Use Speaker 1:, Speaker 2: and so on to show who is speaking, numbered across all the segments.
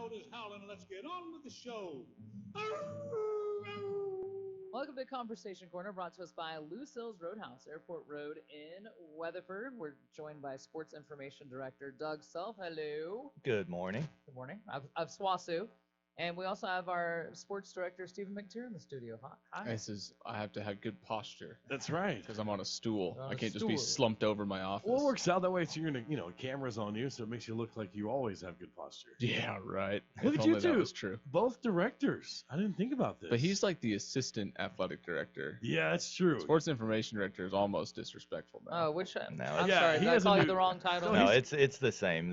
Speaker 1: coyote is howling. Let's get on with the show.
Speaker 2: Welcome to Conversation Corner, brought to us by Lucille's Roadhouse, Airport Road in Weatherford. We're joined by Sports Information Director Doug Self. Hello.
Speaker 3: Good morning.
Speaker 2: Good morning. I've Swasu. And we also have our Sports Director Stephen McTeer in the studio. Hi.
Speaker 4: I have to have good posture
Speaker 5: That's right.
Speaker 4: because I'm on a stool.
Speaker 2: On
Speaker 4: I
Speaker 2: a
Speaker 4: can't just be
Speaker 2: stool.
Speaker 4: slumped over in my office.
Speaker 5: Well, it works out that way. So you're in cameras on you, so it makes you look like you always have good posture.
Speaker 4: Yeah, right.
Speaker 5: Look
Speaker 4: If
Speaker 5: at you
Speaker 4: only that
Speaker 5: two.
Speaker 4: was true.
Speaker 5: Both directors. I didn't think about this.
Speaker 4: But he's like the assistant athletic director.
Speaker 5: Yeah, that's true.
Speaker 4: Sports information director is almost disrespectful now.
Speaker 2: Oh, which
Speaker 3: No,
Speaker 2: I'm
Speaker 5: yeah,
Speaker 2: sorry.
Speaker 5: he
Speaker 2: Did I
Speaker 5: has a
Speaker 2: call you
Speaker 5: new-
Speaker 2: the wrong title?
Speaker 3: No, it's the same.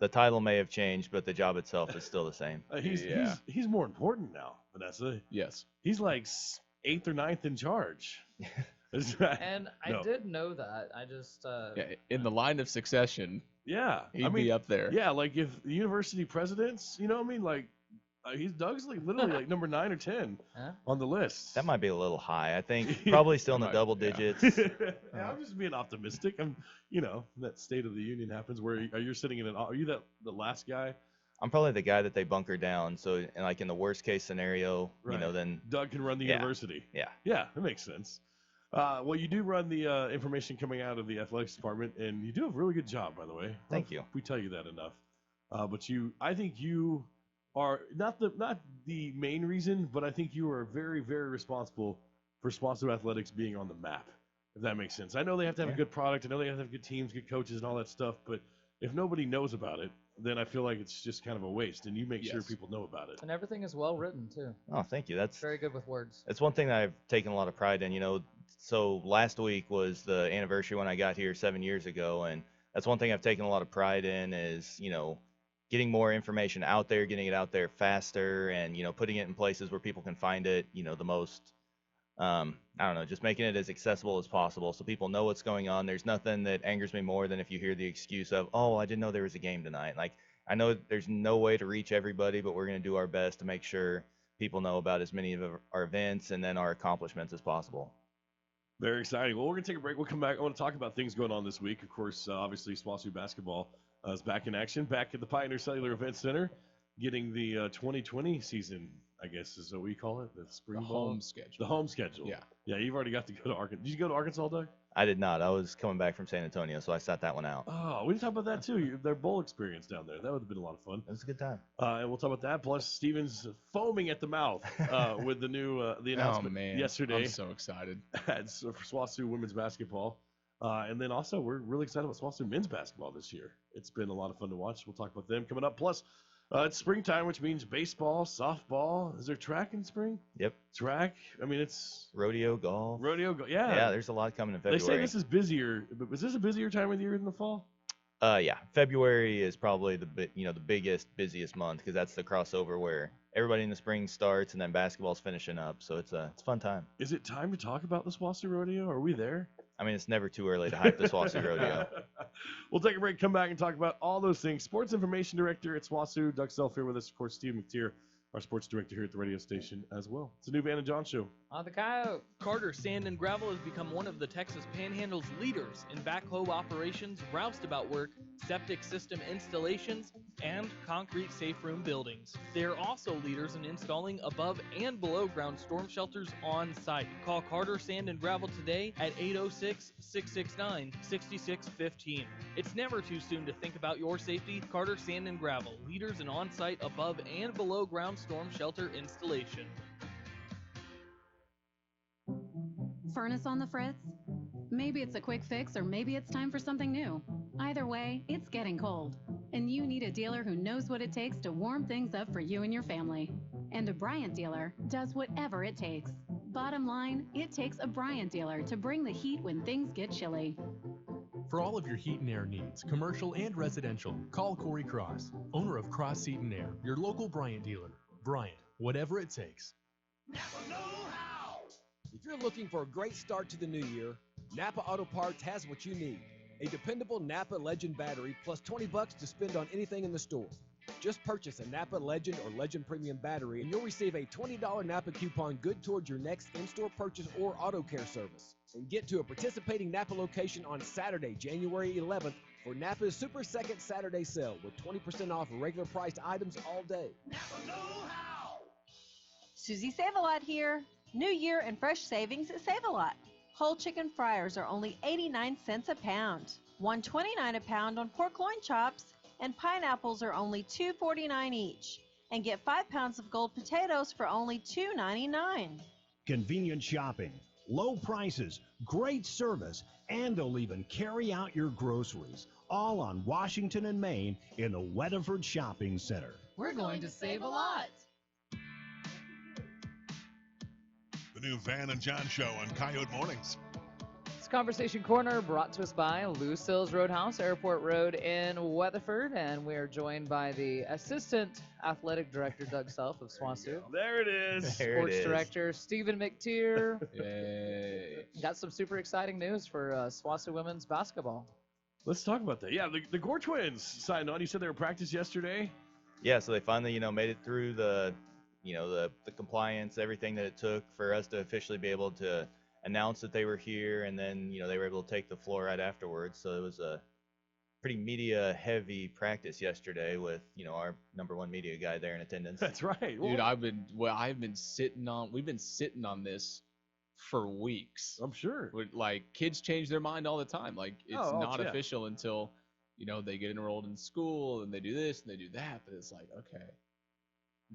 Speaker 3: The title may have changed, but the job itself is still the same.
Speaker 5: He's more important now, Vanessa.
Speaker 4: Yes.
Speaker 5: He's like 8th or 9th in charge. That's right.
Speaker 2: And I
Speaker 5: No.
Speaker 2: did know that. I just
Speaker 4: Yeah, in the line of succession,
Speaker 5: Yeah,
Speaker 4: he'd be up there.
Speaker 5: Yeah, like if the university presidents, you know what I mean? Like Doug's like literally like number 9 or 10
Speaker 2: Huh?
Speaker 5: on the list.
Speaker 3: That might be a little high. I think probably still in the
Speaker 4: Might-
Speaker 3: double
Speaker 4: yeah.
Speaker 3: digits.
Speaker 5: Yeah, I'm just being optimistic. That State of the Union happens where you're sitting are you the last guy?
Speaker 3: I'm probably the guy that they bunker down. So, in the worst case scenario,
Speaker 5: Right.
Speaker 3: then
Speaker 5: Doug can run the
Speaker 3: Yeah.
Speaker 5: university.
Speaker 3: yeah.
Speaker 5: Yeah, that makes sense. Well, you do run the information coming out of the athletics department, and you do a really good job, by the way.
Speaker 3: Thank you.
Speaker 5: We tell you that enough. But I think you are not the main reason, but I think you are very, very responsible for Sponsor Athletics being on the map. If that makes sense. I know they have to have a
Speaker 3: Yeah.
Speaker 5: good product. I know they have to have good teams, good coaches, and all that stuff. But if nobody knows about it, then I feel like it's just kind of a waste. And you make sure
Speaker 4: Yes.
Speaker 5: people know about it.
Speaker 2: and everything is well written too.
Speaker 3: Oh, thank you. That's
Speaker 2: Very good with words.
Speaker 3: one thing that I've taken a lot of pride in. So last week was the anniversary when I got here 7 years ago, and that's one thing I've taken a lot of pride in is getting more information out there, getting it out there faster, and putting it in places where people can find it. The most. I don't know, just making it as accessible as possible so people know what's going on. There's nothing that angers me more than if you hear the excuse of, oh, I didn't know there was a game tonight. Like, I know there's no way to reach everybody, but we're going to do our best to make sure people know about as many of our events and then our accomplishments as possible.
Speaker 5: Very exciting. Well, we're going to take a break. We'll come back. I want to talk about things going on this week. Of course, obviously, SWASU basketball is back in action, back at the Pioneer Cellular Event Center, getting the 2020 season, I guess is what we call it, the spring
Speaker 4: The
Speaker 5: ball.
Speaker 4: home schedule.
Speaker 5: The home schedule.
Speaker 4: Yeah.
Speaker 5: Yeah, you've already got to go to Arkansas. Did you go to Arkansas, Doug?
Speaker 3: I did not. I was coming back from San Antonio, so I sat that one out.
Speaker 5: Oh, we didn't talk about that, too. Their bowl experience down there. That would have been a lot of fun.
Speaker 3: It was a good time.
Speaker 5: And we'll talk about that. Plus, Steven's foaming at the mouth with the new the
Speaker 4: Oh,
Speaker 5: announcement
Speaker 4: man.
Speaker 5: yesterday.
Speaker 4: I'm so excited.
Speaker 5: For SWASU women's basketball. And then also, we're really excited about SWASU men's basketball this year. It's been a lot of fun to watch. We'll talk about them coming up. Plus, it's springtime, which means baseball, softball. Is there track in spring?
Speaker 3: Yep.
Speaker 5: Track. I mean, it's
Speaker 3: Rodeo, golf.
Speaker 5: rodeo.
Speaker 3: Yeah, there's a lot coming in
Speaker 5: They
Speaker 3: February.
Speaker 5: say this is busier, but was this a busier time of the year than the fall?
Speaker 3: Yeah, February is probably the biggest, busiest month because that's the crossover where everybody in the spring starts and then basketball's finishing up. So it's a fun time.
Speaker 5: Is it time to talk about the SWASU rodeo? Are we there?
Speaker 3: I mean, it's never too early to hype the SWASU rodeo.
Speaker 5: We'll take a break, come back, and talk about all those things. Sports Information Director at SWASU, Doug Self here with us. Of course, Steve McTeer, our sports director here at the radio station as well. It's a new Van and John show.
Speaker 2: On the coyote.
Speaker 6: Carter Sand and Gravel has become one of the Texas Panhandle's leaders in backhoe operations, roustabout work, septic system installations, and concrete safe room buildings. They are also leaders in installing above and below ground storm shelters on site. Call Carter Sand and Gravel today at 806-669-6615. It's never too soon to think about your safety. Carter Sand and Gravel, leaders in on-site above and below ground storm shelter installation.
Speaker 7: Furnace on the fritz? Maybe it's a quick fix or maybe it's time for something new. Either way, it's getting cold. And you need a dealer who knows what it takes to warm things up for you and your family. And a Bryant dealer does whatever it takes. Bottom line, it takes a Bryant dealer to bring the heat when things get chilly.
Speaker 8: For all of your heat and air needs, commercial and residential, call Corey Cross, owner of Cross Heat and Air, your local Bryant dealer. Bryant, whatever it takes.
Speaker 9: If you're looking for a great start to the new year, Napa Auto Parts has what you need. A dependable Napa Legend battery plus $20 to spend on anything in the store. Just purchase a Napa Legend or Legend Premium battery and you'll receive a $20 Napa coupon good towards your next in-store purchase or auto care service. And get to a participating Napa location on Saturday, January 11th for Napa's Super Second Saturday sale with 20% off regular priced items all day.
Speaker 10: Susie Save-A-Lot here. New year and fresh savings at Save-A-Lot. Whole chicken fryers are only 89 cents a pound. $1.29 a pound on pork loin chops, and pineapples are only $2.49 each. And get 5 pounds of gold potatoes for only $2.99.
Speaker 11: Convenient shopping, low prices, great service, and they'll even carry out your groceries. All on Washington and Main in the Weatherford Shopping Center.
Speaker 2: We're going to save a lot.
Speaker 1: The new Van and John show on Coyote Mornings.
Speaker 2: It's Conversation Corner brought to us by Lucille's Roadhouse, Airport Road in Weatherford, and we are joined by the Assistant Athletic Director, Doug Self of SWASU.
Speaker 5: There it is.
Speaker 3: There it
Speaker 2: Sports
Speaker 3: is.
Speaker 2: Director, Stephen McTier.
Speaker 4: Yay.
Speaker 2: Got some super exciting news for SWASU women's basketball.
Speaker 5: Let's talk about that. Yeah, the Gore twins signed on. You said they were practice yesterday.
Speaker 3: Yeah, so they finally, made it through the compliance, everything that it took for us to officially be able to announce that they were here, and then, they were able to take the floor right afterwards. So it was a pretty media-heavy practice yesterday with, our number one media guy there in attendance.
Speaker 5: That's right.
Speaker 4: Dude, we've been sitting on this for weeks.
Speaker 5: I'm sure.
Speaker 4: Kids change their mind all the time. It's not official until, they get enrolled in school and they do this and they do that. But it's like, okay,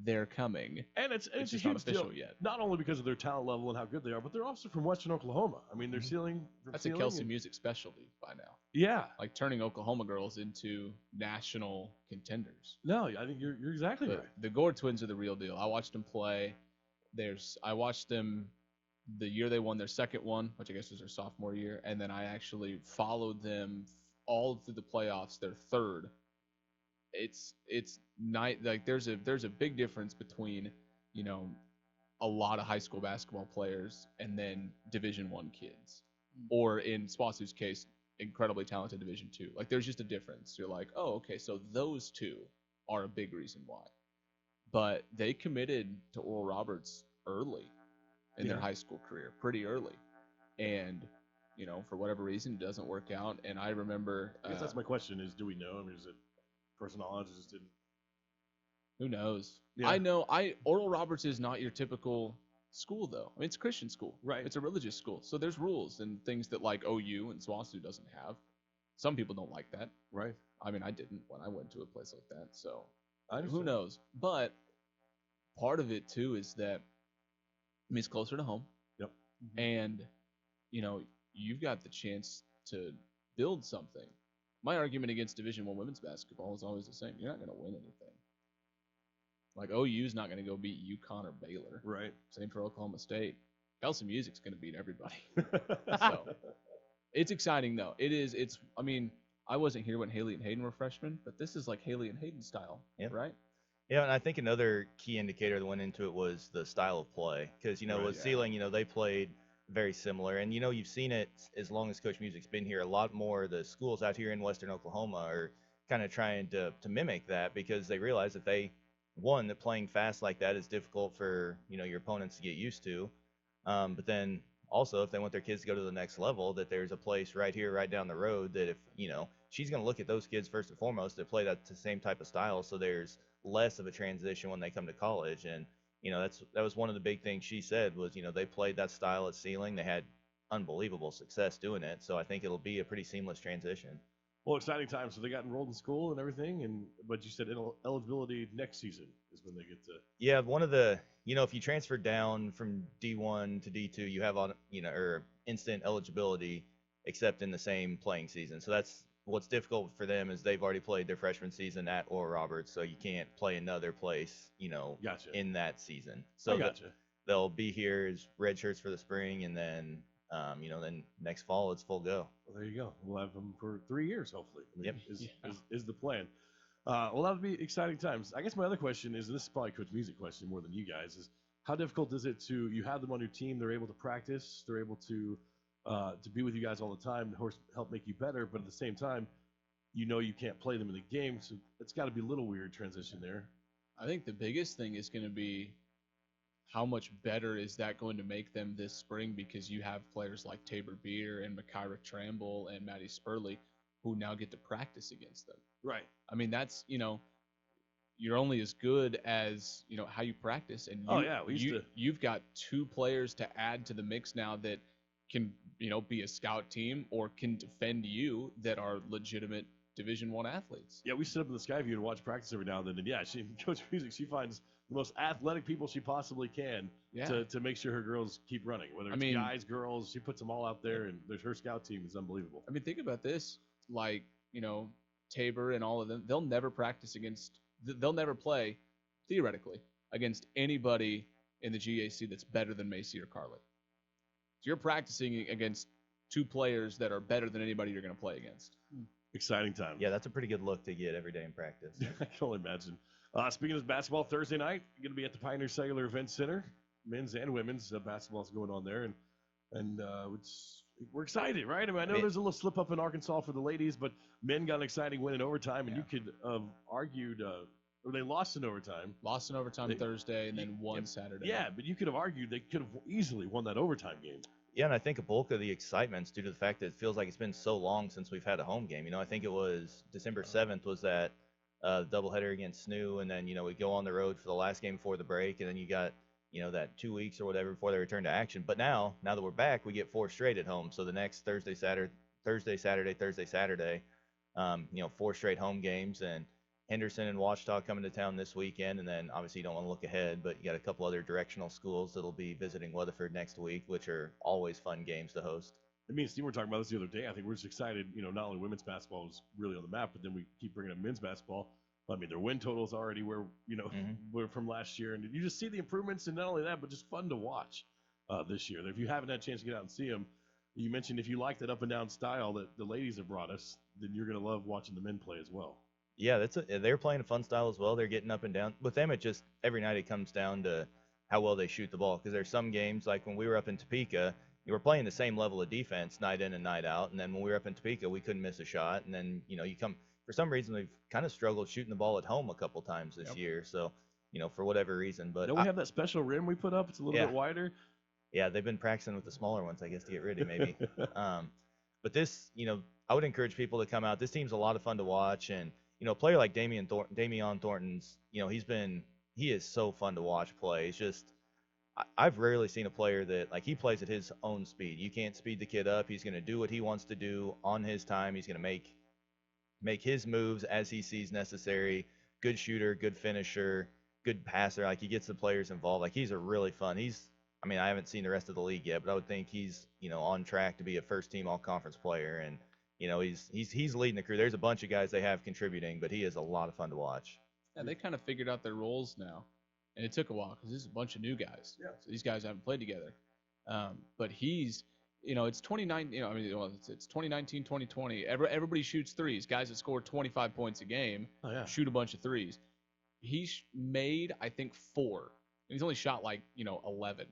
Speaker 4: they're coming.
Speaker 5: And it's a
Speaker 4: just not
Speaker 5: huge
Speaker 4: official
Speaker 5: deal,
Speaker 4: yet.
Speaker 5: not only because of their talent level and how good they are, but they're also from Western Oklahoma. I mean, they're sealing.
Speaker 4: That's a Kelsey Music specialty by now.
Speaker 5: Yeah.
Speaker 4: Turning Oklahoma girls into national contenders.
Speaker 5: No, I think you're exactly right.
Speaker 4: The Gore twins are the real deal. I watched them play. I watched them the year they won their second one, which I guess was their sophomore year, and then I actually followed them all through the playoffs, their third. It's there's a big difference between, a lot of high school basketball players and then Division I kids. Or in SWASU's case, incredibly talented Division II. There's just a difference. You're like, oh, okay, so those two are a big reason why. But they committed to Oral Roberts early in their high school career, pretty early. And, for whatever reason, it doesn't work out. And I remember...
Speaker 5: I guess that's my question is, do we know? I mean, is it personal knowledge? Just didn't...
Speaker 4: Who knows?
Speaker 5: Yeah.
Speaker 4: I know Oral Roberts is not your typical school, though. I mean, it's a Christian school.
Speaker 5: Right.
Speaker 4: It's a religious school. So there's rules and things that, OU and SWASU doesn't have. Some people don't like that.
Speaker 5: Right.
Speaker 4: I mean, I didn't when I went to a place like that. So
Speaker 5: I
Speaker 4: who
Speaker 5: understand.
Speaker 4: knows? But part of it, too, is that it's closer to home.
Speaker 5: Yep.
Speaker 4: And, you've got the chance to build something. My argument against Division I women's basketball is always the same. You're not going to win anything. OU's not going to go beat UConn or Baylor.
Speaker 5: Right.
Speaker 4: Same for Oklahoma State. Kelsey Music's going to beat everybody. So it's exciting, though. It is. I wasn't here when Haley and Hayden were freshmen, but this is like Haley and Hayden style, right?
Speaker 3: Yeah, and I think another key indicator that went into it was the style of play. Because, with Sealing, they played very similar. And, you've seen it as long as Coach Music's been here. A lot more the schools out here in Western Oklahoma are kind of trying to mimic that because they realize that that playing fast like that is difficult for, your opponents to get used to. But then also if they want their kids to go to the next level, that there's a place right here, right down the road that if, she's going to look at those kids first and foremost that play that same type of style. So there's less of a transition when they come to college. And, that was one of the big things she said was, they played that style at Sealing. They had unbelievable success doing it. So I think it'll be a pretty seamless transition.
Speaker 5: Well, exciting time. So they got enrolled in school and everything, but you said eligibility next season is when they get to.
Speaker 3: Yeah, one of the, if you transfer down from D1 to D2, you have instant eligibility, except in the same playing season. So that's what's difficult for them is they've already played their freshman season at Oral Roberts, so you can't play another place,
Speaker 5: Gotcha.
Speaker 3: in that season. So
Speaker 5: gotcha.
Speaker 3: They'll be here as red shirts for the spring, and then then next fall it's full go.
Speaker 5: Well, there you go. We'll have them for 3 years, hopefully.
Speaker 3: Yep.
Speaker 5: Is the plan. Well, that'll be exciting times. I guess my other question is, and this is probably Coach Music question more than you guys, is how difficult is it you have them on your team, they're able to practice, they're able to be with you guys all the time, to help make you better, but at the same time, you can't play them in the game, so it's got to be a little weird transition there.
Speaker 4: I think the biggest thing is going to be how much better is that going to make them this spring because you have players like Tabor Beer and Makira Tramble and Maddie Spurley who now get to practice against them.
Speaker 5: Right.
Speaker 4: I mean, that's, you're only as good as, how you practice. And you've got 2 players to add to the mix now that can, be a scout team or can defend you that are legitimate Division I athletes.
Speaker 5: Yeah, we sit up in the Skyview and watch practice every now and then. And yeah, Coach Music, she finds the most athletic people she possibly can to make sure her girls keep running. Whether it's guys, girls, she puts them all out there, and her scout team is unbelievable.
Speaker 4: I mean, think about this. Like, Tabor and all of them, they'll never play, theoretically, against anybody in the GAC that's better than Macy or Carly. So you're practicing against 2 players that are better than anybody you're going to play against.
Speaker 5: Exciting time.
Speaker 3: Yeah, that's a pretty good look to get every day in practice.
Speaker 5: I can only imagine. Speaking of basketball, Thursday night, going to be at the Pioneer Cellular Event Center. Men's and women's basketball is going on there, and we're excited, right? I mean, I know there's a little slip up in Arkansas for the ladies, but men got an exciting win in overtime, and you could have argued, or they lost in overtime.
Speaker 4: Lost in overtime Thursday, and then won Saturday.
Speaker 5: Yeah, but you could have argued they could have easily won that overtime game.
Speaker 3: Yeah, and I think a bulk of the excitement's due to the fact that it feels like it's been so long since we've had a home game. I think it was December 7th was that doubleheader against SNU, and then, we go on the road for the last game before the break, and then you got, that 2 weeks or whatever before they return to action. But now that we're back, we get 4 straight at home. So the next Thursday, Saturday, 4 straight home games, and Henderson and Ouachita coming to town this weekend, and then obviously you don't want to look ahead, but you got a couple other directional schools that'll be visiting Weatherford next week, which are always fun games to host.
Speaker 5: And me and Steve were talking about this the other day. I think we're just excited, not only women's basketball was really on the map, but then we keep bringing up men's basketball. I mean, their win total is already where, we're from last year, and you just see the improvements, and not only that, but just fun to watch this year. If you haven't had a chance to get out and see them, you mentioned if you like that up and down style that the ladies have brought us, then you're going to love watching the men play as well.
Speaker 3: Yeah, they're playing a fun style as well. They're getting up and down. With them, it just every night it comes down to how well they shoot the ball. Because there's some games, like when we were up in Topeka, you were playing the same level of defense night in and night out. And then when we were up in Topeka, we couldn't miss a shot. And then, you come – for some reason, we've kind of struggled shooting the ball at home a couple times this year. So, for whatever reason. But
Speaker 5: don't we have that special rim we put up? It's a little bit wider.
Speaker 3: Yeah, they've been practicing with the smaller ones, I guess, to get ready maybe. But this, I would encourage people to come out. This team's a lot of fun to watch. And – a player like Damian Thornton's, he is so fun to watch play. It's just, I've rarely seen a player that, he plays at his own speed. You can't speed the kid up. He's going to do what he wants to do on his time. He's going to make his moves as he sees necessary. Good shooter, good finisher, good passer. He gets the players involved. He's a really fun. I haven't seen the rest of the league yet, but I would think he's, on track to be a first-team all-conference player. And he's leading the crew. There's a bunch of guys they have contributing, but he is a lot of fun to watch.
Speaker 4: Yeah, they kind of figured out their roles now, and it took a while because this is a bunch of new guys.
Speaker 5: Yeah.
Speaker 4: So these guys haven't played together. But he's, it's 2019, 2020. Everybody shoots threes. Guys that score 25 points a game shoot a bunch of threes. He's made, I think, 4. And he's only shot 11.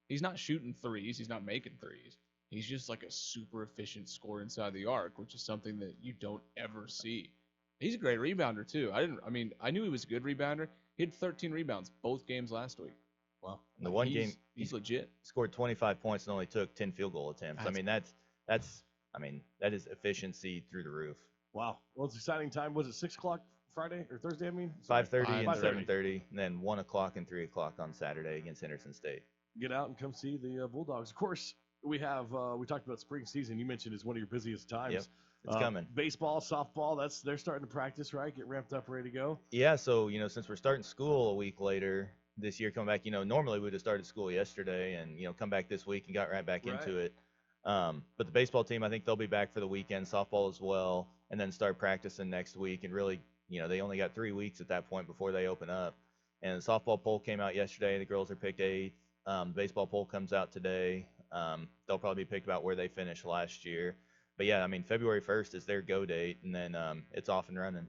Speaker 4: He's not shooting threes. He's not making threes. He's just a super efficient scorer inside the arc, which is something that you don't ever see. He's a great rebounder too. I knew he was a good rebounder. He had 13 rebounds both games last week.
Speaker 3: Wow. In the one game,
Speaker 4: he's legit.
Speaker 3: Scored 25 points and only took 10 field goal attempts. That is efficiency through the roof.
Speaker 5: Wow. Well, it's an exciting time. Was it 6 o'clock Friday or Thursday?
Speaker 3: 5:30 and 7:30, and then 1 o'clock and 3 o'clock on Saturday against Henderson State.
Speaker 5: Get out and come see the Bulldogs. Of course. We talked about spring season. You mentioned it's one of your busiest times.
Speaker 3: Yep, it's coming.
Speaker 5: Baseball, softball, they're starting to practice, right? Get ramped up, ready to go.
Speaker 3: Yeah, so since we're starting school a week later this year, coming back, normally we would have started school yesterday and come back this week and got right back into it. But the baseball team, I think they'll be back for the weekend, softball as well, and then start practicing next week. And really, they only got 3 weeks at that point before they open up. And the softball poll came out yesterday. The girls are picked 8th. The baseball poll comes out today. They'll probably be picked about where they finished last year. But yeah, February 1st is their go date, and then it's off and running.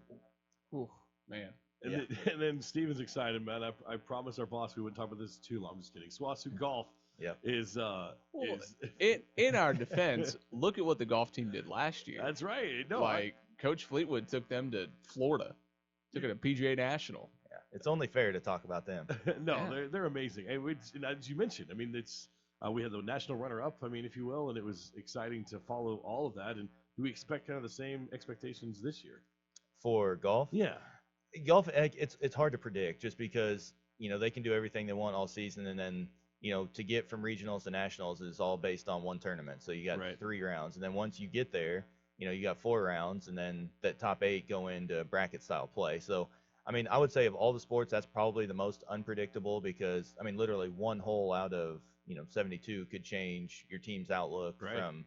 Speaker 4: Ooh, man.
Speaker 5: And then Steven's excited, man. I promised our boss we wouldn't talk about this too long. I'm just kidding. SWASU Golf is
Speaker 4: in our defense, look at what the golf team did last year.
Speaker 5: That's right. No,
Speaker 4: Coach Fleetwood took them to Florida. Took it to PGA National.
Speaker 3: Yeah, it's only fair to talk about them.
Speaker 5: No, they're amazing. And as you mentioned, it's we had the national runner-up, if you will, and it was exciting to follow all of that. And Do we expect kind of the same expectations this year?
Speaker 3: For golf.
Speaker 5: Yeah.
Speaker 3: Golf, it's hard to predict just because they can do everything they want all season, and then to get from regionals to nationals is all based on one tournament. So you got 3 rounds, and then once you get there, you got 4 rounds, and then that top 8 go into bracket style play. So I mean, I would say of all the sports, that's probably the most unpredictable because I mean, literally one hole out of 72 could change your team's outlook from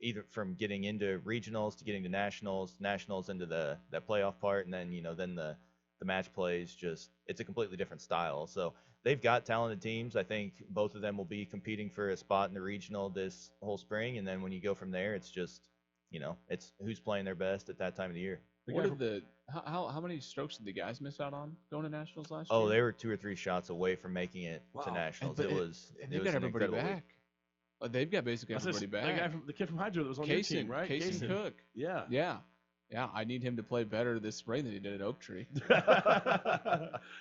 Speaker 3: either from getting into regionals to getting to nationals into that playoff part, and then then the match plays just it's a completely different style. So they've got talented teams. I think both of them will be competing for a spot in the regional this whole spring, and then when you go from there, it's just it's who's playing their best at that time of the year.
Speaker 4: How many strokes did the guys miss out on going to nationals last year?
Speaker 3: Oh, they were 2 or 3 shots away from making it to nationals.
Speaker 4: They've got everybody back. They've got basically everybody back.
Speaker 5: The kid from Hydro that was on your team, right?
Speaker 4: Casey Cook.
Speaker 5: Yeah.
Speaker 4: I need him to play better this spring than he did at Oak Tree.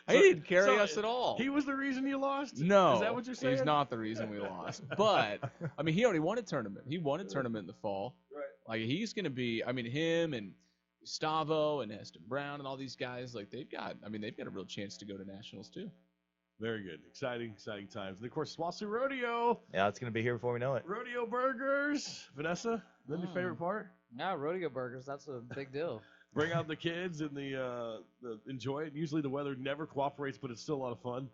Speaker 4: He didn't carry us at all.
Speaker 5: He was the reason you lost?
Speaker 4: No.
Speaker 5: Is that what you're saying?
Speaker 4: He's not the reason we lost. But, I mean, he already won a tournament. He won a tournament in the fall.
Speaker 5: Right.
Speaker 4: Like, he's going to be, I mean, him and Stavo and Heston Brown and all these guys, like, they've got a real chance to go to nationals, too.
Speaker 5: Very good. Exciting times. And, of course, SWASU Rodeo.
Speaker 3: Yeah, it's going to be here before we know it.
Speaker 5: Rodeo burgers. Vanessa, then your favorite part?
Speaker 2: Yeah, rodeo burgers. That's a big deal.
Speaker 5: Bring out the kids and the enjoy it. Usually the weather never cooperates, but it's still a lot of fun.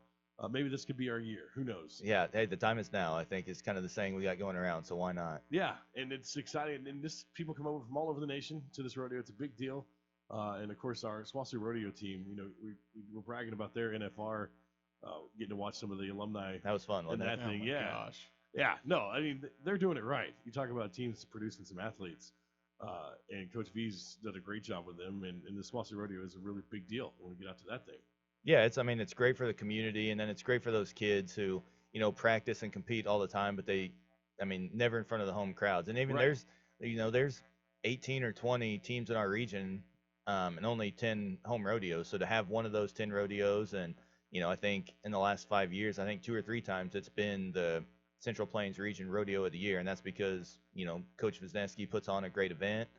Speaker 5: Maybe this could be our year. Who knows?
Speaker 3: Yeah. Hey, the time is now. I think is kind of the saying we got going around. So why not?
Speaker 5: Yeah, and it's exciting. And people come over from all over the nation to this rodeo. It's a big deal. And of course, our SWASU rodeo team. We were bragging about their NFR. Getting to watch some of the alumni.
Speaker 3: That was fun, wasn't
Speaker 5: it?
Speaker 3: Oh
Speaker 5: thing. Yeah.
Speaker 4: Gosh.
Speaker 5: Yeah. No, I mean they're doing it right. You talk about teams producing some athletes. And Coach V's done a great job with them, and the SWASU Rodeo is a really big deal when we get out to that thing.
Speaker 3: Yeah, it's great for the community, and then it's great for those kids who practice and compete all the time, but never in front of the home crowds. And even there's 18 or 20 teams in our region, and only 10 home rodeos. So to have one of those 10 rodeos, and I think in the last 5 years, I think 2 or 3 times it's been the Central Plains Region Rodeo of the Year, and that's because Coach Wisniewski puts on a great event,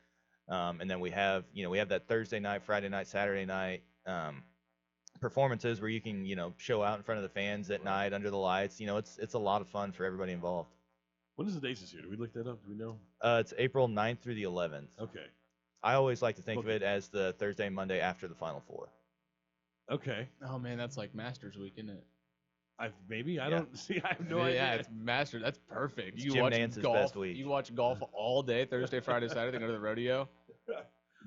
Speaker 3: and then we have that Thursday night, Friday night, Saturday night performances where you can show out in front of the fans at night under the lights. It's a lot of fun for everybody involved.
Speaker 5: When is the dates this year? Did we look that up? Do we know?
Speaker 3: It's April 9th through the 11th.
Speaker 5: Okay.
Speaker 3: I always like to think of it as the Thursday and Monday after the Final Four.
Speaker 5: Okay.
Speaker 4: Oh man, that's like Masters Week, isn't it?
Speaker 5: I don't see. I have no idea.
Speaker 4: Yeah, it's Masters. That's perfect.
Speaker 3: It's Jim Nance's best week.
Speaker 4: You watch golf all day, Thursday, Friday, Saturday, go to the rodeo.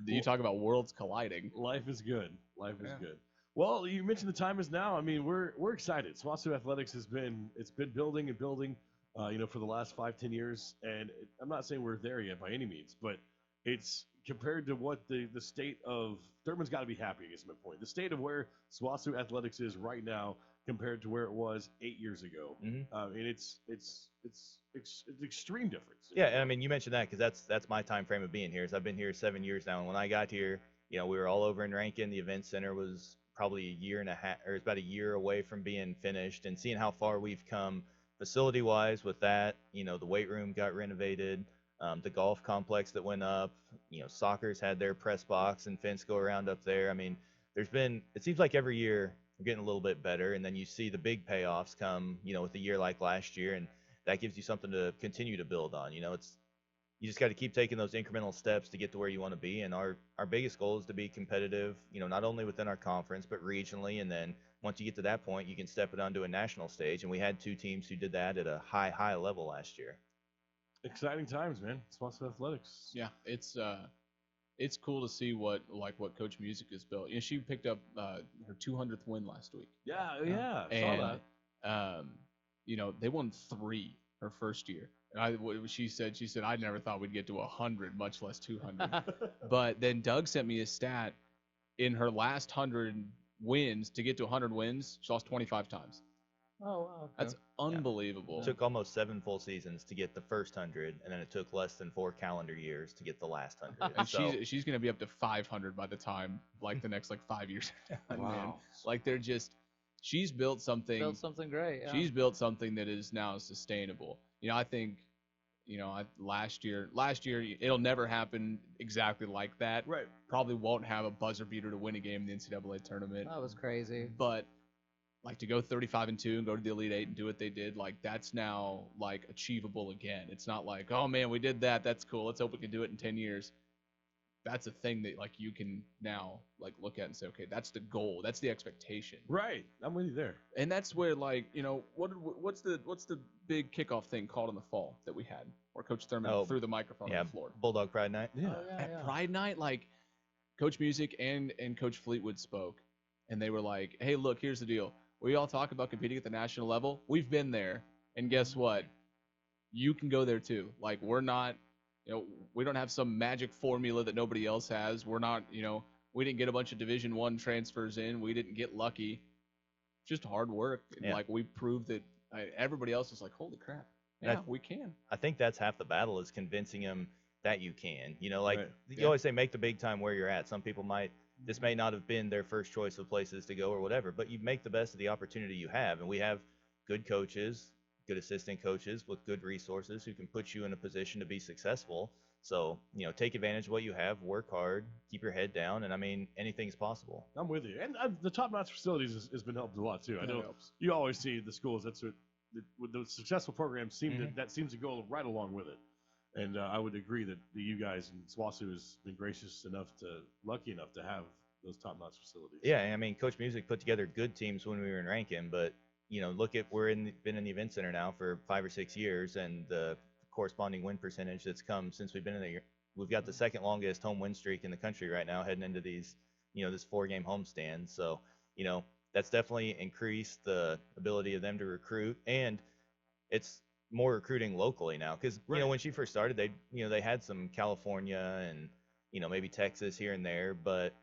Speaker 4: You talk about worlds colliding.
Speaker 5: Life is good. Life is good. Well, you mentioned the time is now. I mean, we're excited. SWASU Athletics has been building and building, for the last 5-10 years. And I'm not saying we're there yet by any means, but it's compared to what the state of Thurman's got to be happy. I guess my point. The state of where SWASU Athletics is right now compared to where it was 8 years ago, and it's extreme difference.
Speaker 3: Yeah, and I mean, you mentioned that because that's my time frame of being here. I've been here 7 years now, and when I got here, we were all over in Rankin. The event center was probably a year and a half, or it's about a year away from being finished. And seeing how far we've come facility-wise with that, the weight room got renovated, the golf complex that went up, soccer's had their press box and fence go around up there. I mean, it seems like every year we're getting a little bit better, and then you see the big payoffs come, with a year like last year, and that gives you something to continue to build on. You just got to keep taking those incremental steps to get to where you want to be, and our biggest goal is to be competitive, not only within our conference, but regionally, and then once you get to that point, you can step it onto a national stage, and we had 2 teams who did that at a high level last year.
Speaker 5: Exciting times, man. SWASU Athletics.
Speaker 4: Yeah, it's cool to see what Coach Music has built. She picked up her 200th win last week.
Speaker 5: Yeah,
Speaker 4: and saw that. They won 3 her first year. She said I never thought we'd get to 100, much less 200. But then Doug sent me a stat. In her last 100 wins, to get to 100 wins, she lost 25 times.
Speaker 2: Oh, wow. Okay.
Speaker 4: That's unbelievable.
Speaker 3: It took almost 7 full seasons to get the first 100, and then it took less than 4 calendar years to get the last 100.
Speaker 4: And she's going to be up to 500 by the time, the next 5 years.
Speaker 5: Wow.
Speaker 4: They're just, she's built something.
Speaker 2: Built something great. Yeah.
Speaker 4: She's built something that is now sustainable. I think, last year it'll never happen exactly like that.
Speaker 5: Right.
Speaker 4: Probably won't have a buzzer beater to win a game in the NCAA tournament.
Speaker 2: That was crazy.
Speaker 4: But like to go 35-2 and go to the Elite Eight and do what they did, like that's now like achievable again. It's not like, oh man, we did that. That's cool. Let's hope we can do it in 10 years. That's a thing that like you can now like look at and say, okay, that's the goal. That's the expectation.
Speaker 5: Right. I'm with you there.
Speaker 4: And that's where like, what's the big kickoff thing called in the fall that we had where Coach Thurman threw the microphone on the floor?
Speaker 3: Bulldog Pride Night.
Speaker 5: Yeah.
Speaker 4: At Pride Night, like Coach Music and Coach Fleetwood spoke, and they were like, hey, look, here's the deal. We all talk about competing at the national level. We've been there, and guess what? You can go there too. Like we're not, we don't have some magic formula that nobody else has. We're not, we didn't get a bunch of Division I transfers in. We didn't get lucky. Just hard work. And like we proved that everybody else is like, holy crap. Yeah, we can.
Speaker 3: I think that's half the battle is convincing them that you can. You
Speaker 5: Right.
Speaker 3: always say make the big time where you're at. Some people this may not have been their first choice of places to go or whatever, but you make the best of the opportunity you have. And we have good coaches, good assistant coaches with good resources who can put you in a position to be successful. So, take advantage of what you have, work hard, keep your head down, and I mean, anything's possible.
Speaker 5: I'm with you. And the top-notch facilities has been helped a lot too. I know
Speaker 4: helps.
Speaker 5: You always see the schools. That's what the successful programs that seems to go right along with it. And I would agree that you guys in SWASU has been lucky enough to have those top-notch facilities.
Speaker 3: Yeah, I mean, Coach Music put together good teams when we were in Rankin, but look at been in the event center now for 5 or 6 years, and the corresponding win percentage that's come since we've been in there. We've got the second longest home win streak in the country right now, heading into these, this 4-game homestand. So, that's definitely increased the ability of them to recruit, and it's more recruiting locally now because when she first started, they had some California and maybe Texas here and there, but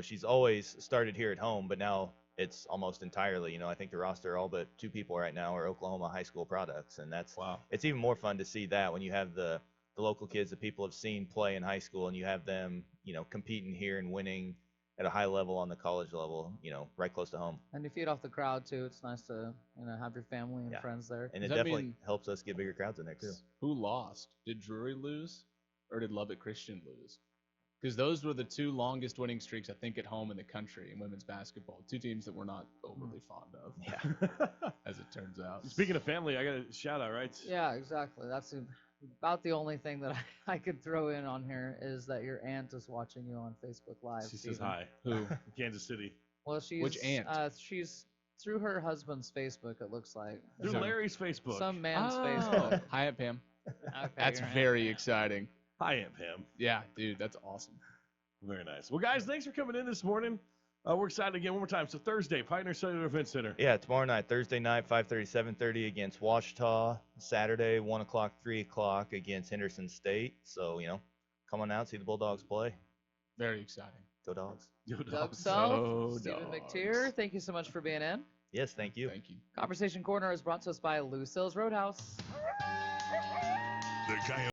Speaker 3: she's always started here at home, but now it's almost entirely, I think the roster, all but 2 people right now are Oklahoma high school products. And that's, it's even more fun to see that when you have the local kids that people have seen play in high school and you have them, competing here and winning at a high level on the college level, right close to home.
Speaker 2: And you feed off the crowd too. It's nice to, have your family and friends there.
Speaker 3: And it definitely helps us get bigger crowds in there too.
Speaker 4: Who lost? Did Drury lose or did Lubbock Christian lose? Because those were the 2 longest winning streaks, I think, at home in the country in women's basketball. 2 teams that we're not overly fond of.
Speaker 3: Yeah.
Speaker 4: As it turns out.
Speaker 5: Speaking of family, I got a shout out, right?
Speaker 2: Yeah, exactly. That's about the only thing that I could throw in on here is that your aunt is watching you on Facebook Live.
Speaker 5: She says
Speaker 2: Steven.
Speaker 5: hi.
Speaker 4: Who?
Speaker 5: Kansas City.
Speaker 2: Well, she's
Speaker 4: Which aunt?
Speaker 2: She's through her husband's Facebook. It looks like
Speaker 5: Through Larry's Facebook.
Speaker 2: some man's Facebook.
Speaker 4: Hi, Aunt Pam.
Speaker 2: Okay,
Speaker 4: That's
Speaker 2: your aunt,
Speaker 4: very
Speaker 2: yeah.
Speaker 4: exciting.
Speaker 5: Hi, Aunt Pam.
Speaker 4: Yeah, dude, that's awesome.
Speaker 5: Very nice. Well, guys, thanks for coming in this morning. We're excited again one more time. So Thursday, Pioneer Cellular Event Center.
Speaker 3: Yeah, tomorrow night, Thursday night, 5:30, 7:30 against Ouachita. Saturday, 1 o'clock, 3 o'clock against Henderson State. So, come on out, see the Bulldogs play.
Speaker 4: Very exciting.
Speaker 3: Go Dogs.
Speaker 2: Doug Self, Stephen McTeer, thank you so much for being in.
Speaker 3: Yes, thank you.
Speaker 4: Thank you.
Speaker 2: Conversation Corner is brought to us by Lucille's Roadhouse.
Speaker 1: The Coyote